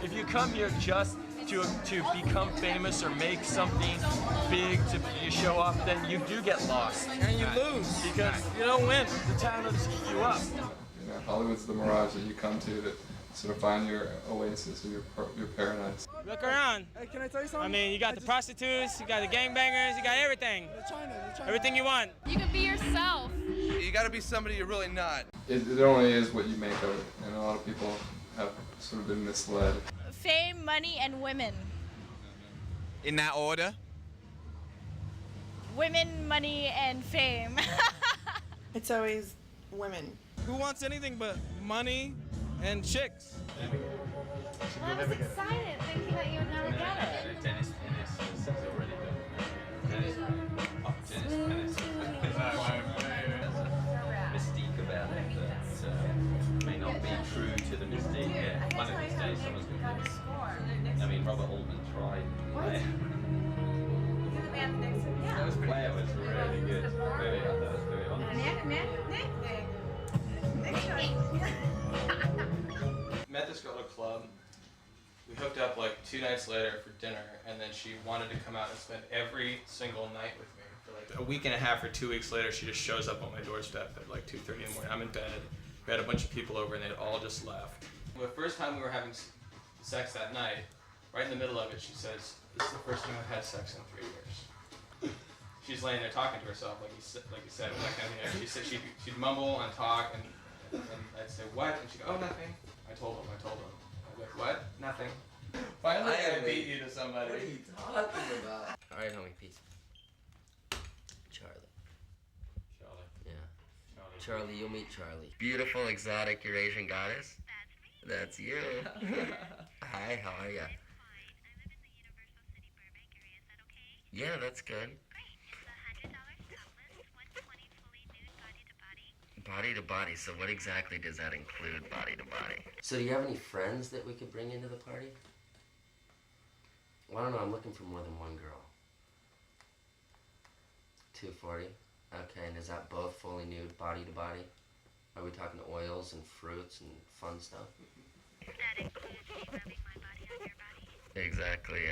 if you come here just to become famous or make something big to show off, then you do get lost and you lose because you don't win. The town will just eat you up. You know, Hollywood's the mirage that you come to sort of find your oasis or your paradise. Look around. Hey, can I tell you something? I mean, you got the prostitutes, you got the gangbangers, you got everything. China. Everything you want. You can be yourself. You gotta be somebody you're really not. It only is what you make of it, and a lot of people have sort of been misled. Fame, money, and women. In that order? Women, money, and fame. It's always women. Who wants anything but money and chicks? I was excited thinking that you would never get it. Tennis is already done. Tennis. Mystique about it that may not be true to the mystique. Yeah. One of these days someone's going to win. I mean, Robert Altman tried. Those player was really good. Really, I thought it was very honest. Met this girl at a club. We hooked up like 2 nights later for dinner, and then she wanted to come out and spend every single night with me. For like a week and a half or 2 weeks later, she just shows up on my doorstep at like 2:30 in the morning. I'm in bed. We had a bunch of people over, and they all just left. The first time we were having sex that night, right in the middle of it, she says, "This is the first time I've had sex in 3 years." She's laying there talking to herself, like you said, that kind of thing. She said she'd mumble and talk, and I'd say, "What?" And she'd go, "Oh, nothing." I told him. I'd be like, "What? Nothing." Finally, I beat you to somebody. What are you talking about? All right, homie, peace. Charlie. Yeah. Charlie, you'll meet Charlie. Beautiful, exotic Eurasian goddess. That's you. Hi, how are ya? Yeah, that's good. Body to body. So what exactly does that include, body to body? So do you have any friends that we could bring into the party? Well, I don't know. I'm looking for more than one girl. 240. Okay, and is that both fully nude, body to body? Are we talking oils and fruits and fun stuff? That includes rubbing my body on your body. Exactly.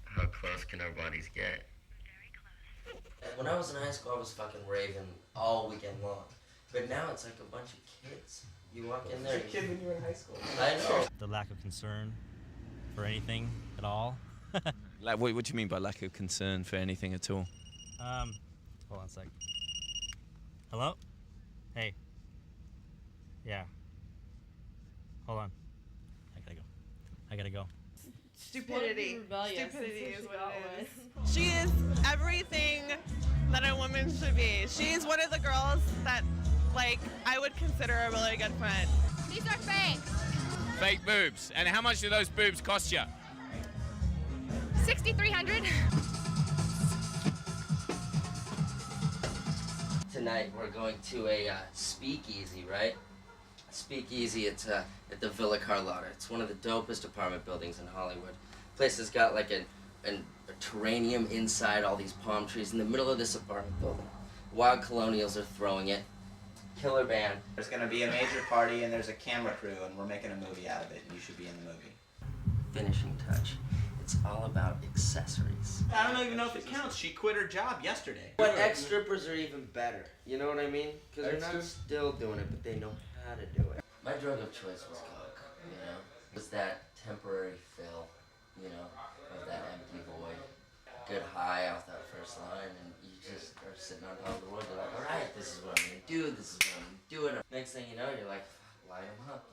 How close can our bodies get? Very close. When I was in high school, I was fucking raving all weekend long. But now it's like a bunch of kids. You walk in there. You were a kid when you were in high school. I know. The lack of concern for anything at all. Like, what do you mean by lack of concern for anything at all? Hold on a sec. Hello? Hey. Yeah. Hold on. I gotta go. Stupidity. Stupidity is what it is. She is everything that a woman should be. She's one of the girls that, like, I would consider a really good friend. These are fake. Fake boobs. And how much do those boobs cost you? $6,300. Tonight we're going to a speakeasy, right? Speakeasy, it's at the Villa Carlotta. It's one of the dopest apartment buildings in Hollywood. Place has got like a terrarium inside, all these palm trees in the middle of this apartment building. Wild colonials are throwing it. Killer band. There's gonna be a major party and there's a camera crew and we're making a movie out of it and you should be in the movie. Finishing touch. It's all about accessories. I don't even know if it counts. She quit her job yesterday. But ex-strippers are even better. You know what I mean? Because they're not still doing it, but they know how to do it. My drug of choice was coke, you know? It was that temporary fill, you know, of that empty void. Good high off that first line, and you just are sitting on top of the world. You're like, all right, this is what I'm gonna do. This is what I'm gonna do. And next thing you know, you're like, line them up.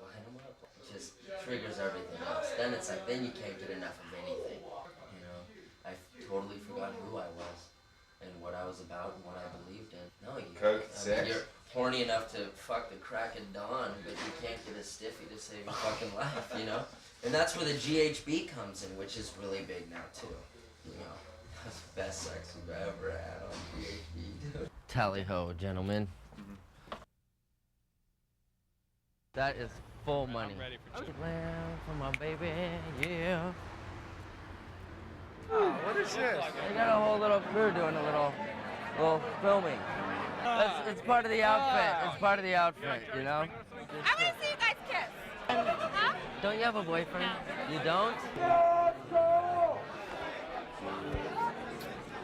It just triggers everything else. Then it's like, then you can't get enough of anything. You know, I totally forgot who I was and what I was about and what I believed in. No, you're horny enough to fuck the crack of dawn, but you can't get a stiffy to save your fucking life, you know? And that's where the GHB comes in, which is really big now too. You know, that's the best sex you've ever had on GHB. Tally-ho, gentlemen. That is full money. I'm ready for you. For my baby, yeah. Oh, what is this? They got a whole little crew doing a little filming. It's part of the outfit. It's part of the outfit, you know? I want to see you guys kiss. Huh? Don't you have a boyfriend? You don't?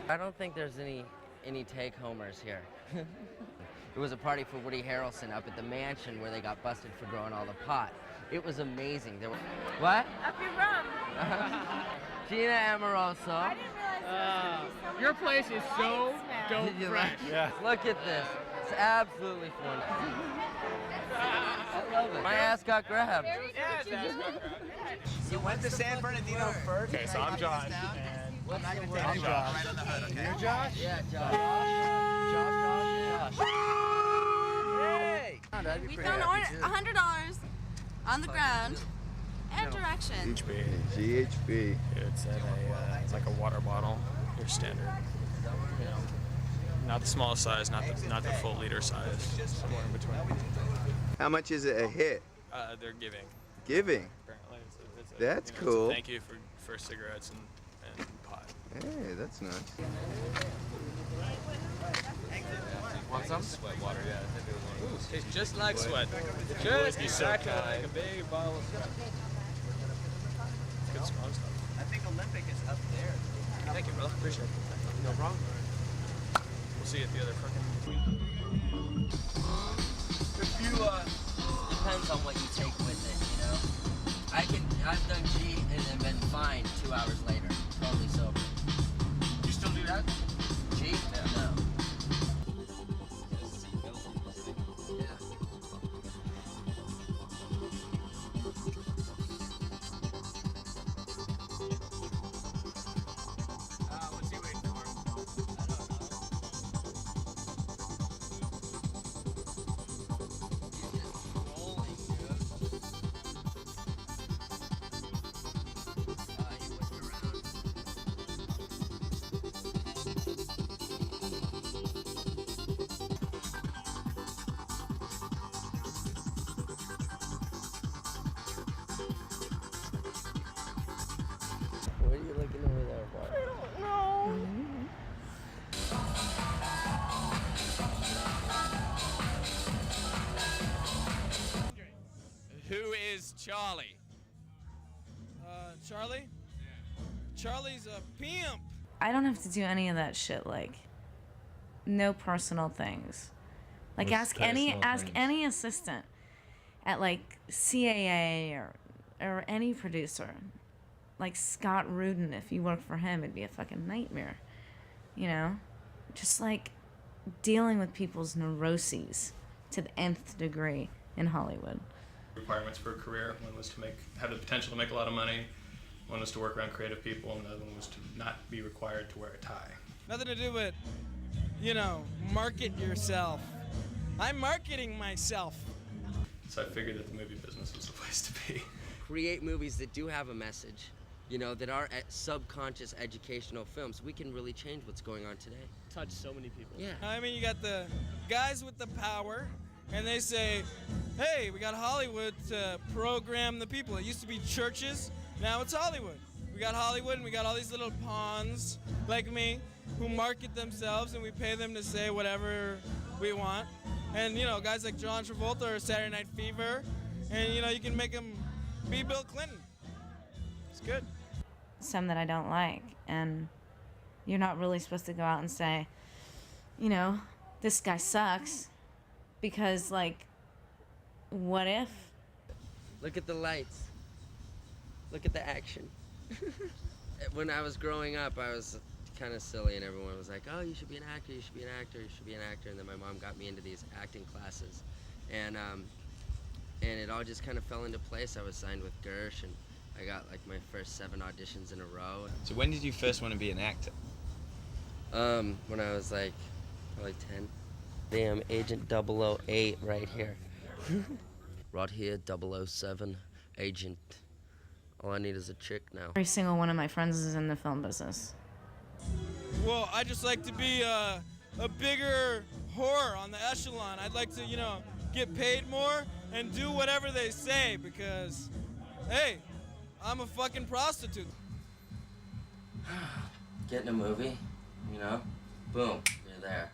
I don't think there's any take-homers here. It was a party for Woody Harrelson up at the mansion where they got busted for growing all the pot. It was amazing. There were what? Up your rum. Gina Amoroso. I didn't realize there was so Your much place is so light smell. dope fresh. Yeah. Look at this. It's absolutely fun. I love it. My ass got grabbed. You went to San Bernardino first. Okay, so I'm Josh. I'm not gonna take you right on the hood, okay? You're Josh? Yeah, Josh. Josh. Hey! We found $100 on the ground and directions. GHB. It's it's like a water bottle, your standard. You know, not the smallest size, not the full liter size, somewhere in between. How much is it a hit? They're giving. Giving? Apparently, That's it's a cool. thank you for cigarettes and pot. Hey, that's nice. Want some? Sweat water, yeah. Ooh, tastes just like sweat. Just exactly like a big bottle of sweat. It's good strong stuff. I think Olympic is up there. Thank you, brother. Appreciate it. No problem. We'll see you at the other fucking. If you depends on what you take with it, you know. I've done G and then been fine 2 hours later, totally sober. You still do that? G? No. What's he waiting for? What are you looking over there for? I don't know. Who is Charlie? Charlie? Charlie's a pimp. I don't have to do any of that shit, like no personal things. Like ask any assistant at like CAA or any producer. Like Scott Rudin, if you work for him, it'd be a fucking nightmare. You know? Just like dealing with people's neuroses to the nth degree in Hollywood. Requirements for a career. One was to have the potential to make a lot of money. One was to work around creative people, and the other one was to not be required to wear a tie. Nothing to do with, you know, market yourself. I'm marketing myself. So I figured that the movie business was the place to be. Create movies that do have a message, you know, that are subconscious educational films. We can really change what's going on today. Touch so many people. Yeah. I mean, you got the guys with the power, and they say, hey, we got Hollywood to program the people. It used to be churches, now it's Hollywood. We got Hollywood, and we got all these little pawns like me who market themselves, and we pay them to say whatever we want. And, you know, guys like John Travolta or Saturday Night Fever, and, you know, you can make them be Bill Clinton. It's good. Some that I don't like, and you're not really supposed to go out and say, you know, this guy sucks, because, like, what if? Look at the lights. Look at the action. When I was growing up, I was kind of silly, and everyone was like, oh, you should be an actor, you should be an actor, you should be an actor. And then my mom got me into these acting classes. And it all just kind of fell into place. I was signed with Gersh, and I got like my first 7 auditions in a row. So when did you first want to be an actor? When I was like probably 10. Damn, Agent 008 right here. Right here, 007, Agent. All I need is a chick now. Every single one of my friends is in the film business. Well, I just like to be a bigger whore on the echelon. I'd like to, you know, get paid more and do whatever they say because, hey, I'm a fucking prostitute. Get in a movie, you know, boom, you're there.